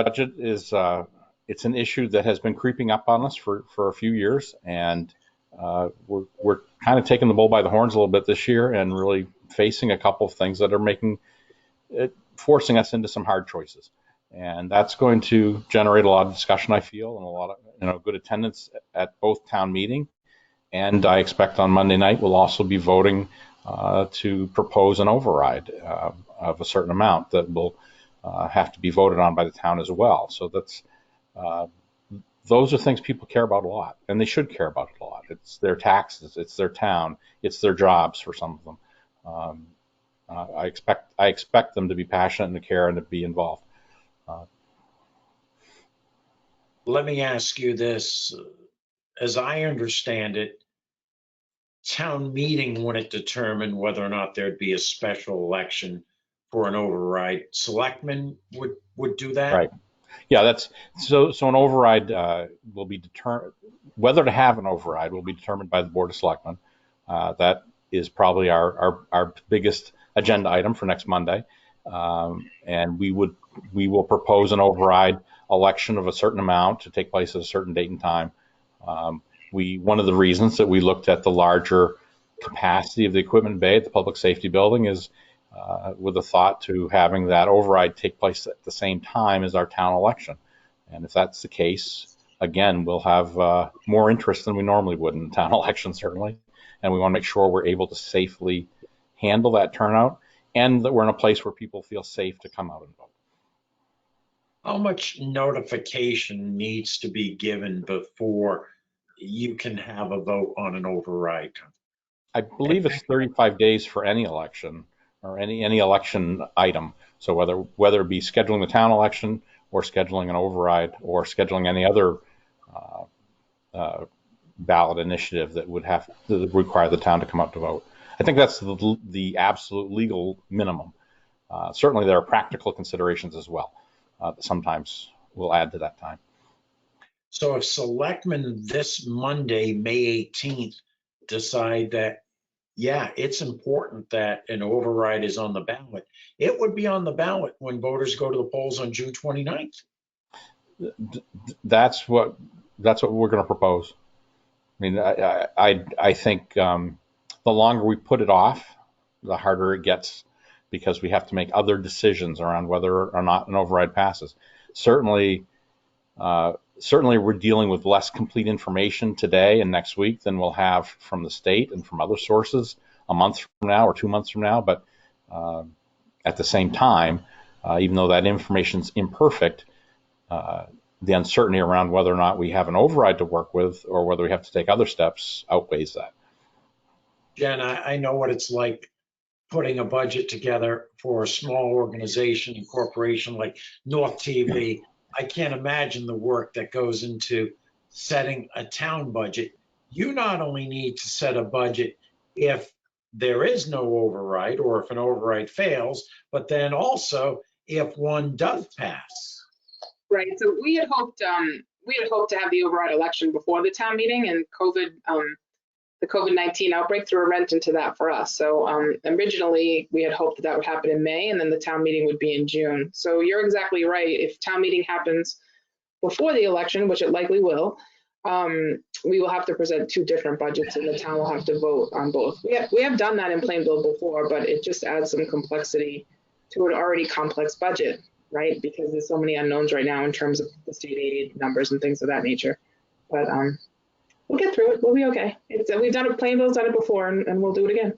budget is it's an issue that has been creeping up on us for a few years, and we're kind of taking the bull by the horns a little bit this year and really facing a couple of things that are making it, forcing us into some hard choices. And that's going to generate a lot of discussion, I feel, and a lot of good attendance at both town meeting. And I expect on Monday night we'll also be voting to propose an override of a certain amount that will have to be voted on by the town as well. So that's those are things people care about a lot, and they should care about it a lot. It's their taxes, it's their town, it's their jobs for some of them. I expect them to be passionate and to care and to be involved. Let me ask you this. As I understand it, town meeting wouldn't determine whether or not there'd be a special election for an override. Selectmen would do that? Right. Yeah, that's so an override will be determined. Whether to have an override will be determined by the Board of Selectmen. That is probably our biggest agenda item for next Monday. And we will propose an override election of a certain amount to take place at a certain date and time. One of the reasons that we looked at the larger capacity of the equipment bay at the public safety building is with a thought to having that override take place at the same time as our town election. And if that's the case, again, we'll have more interest than we normally would in the town election, certainly. And we want to make sure we're able to safely handle that turnout and that we're in a place where people feel safe to come out and vote. How much notification needs to be given before you can have a vote on an override? I believe it's 35 days for any election or any election item. So whether it be scheduling the town election or scheduling an override or scheduling any other ballot initiative that would have to require the town to come out to vote. I think that's the absolute legal minimum. Certainly there are practical considerations as well that sometimes will add to that time. So if selectmen this Monday, May 18th, decide that, yeah, it's important that an override is on the ballot, it would be on the ballot when voters go to the polls on June 29th. That's what we're going to propose. I mean, I think the longer we put it off, the harder it gets, because we have to make other decisions around whether or not an override passes. Certainly we're dealing with less complete information today and next week than we'll have from the state and from other sources a month from now or 2 months from now. But at the same time, even though that information's imperfect, the uncertainty around whether or not we have an override to work with or whether we have to take other steps outweighs that. Jen, I know what it's like putting a budget together for a small organization and corporation like North TV. I can't imagine the work that goes into setting a town budget. You not only need to set a budget if there is no override or if an override fails, but then also if one does pass. Right. So we had hoped to have the override election before the town meeting, and the COVID-19 outbreak threw a wrench into that for us. So originally we had hoped that would happen in May, and then the town meeting would be in June. So you're exactly right. If town meeting happens before the election, which it likely will, we will have to present two different budgets, and the town will have to vote on both. We have done that in Plainville before, but it just adds some complexity to an already complex budget, right? Because there's so many unknowns right now in terms of the state aid numbers and things of that nature. But we'll get through it. We'll be okay. We've done it. Plainville's done it before, and we'll do it again.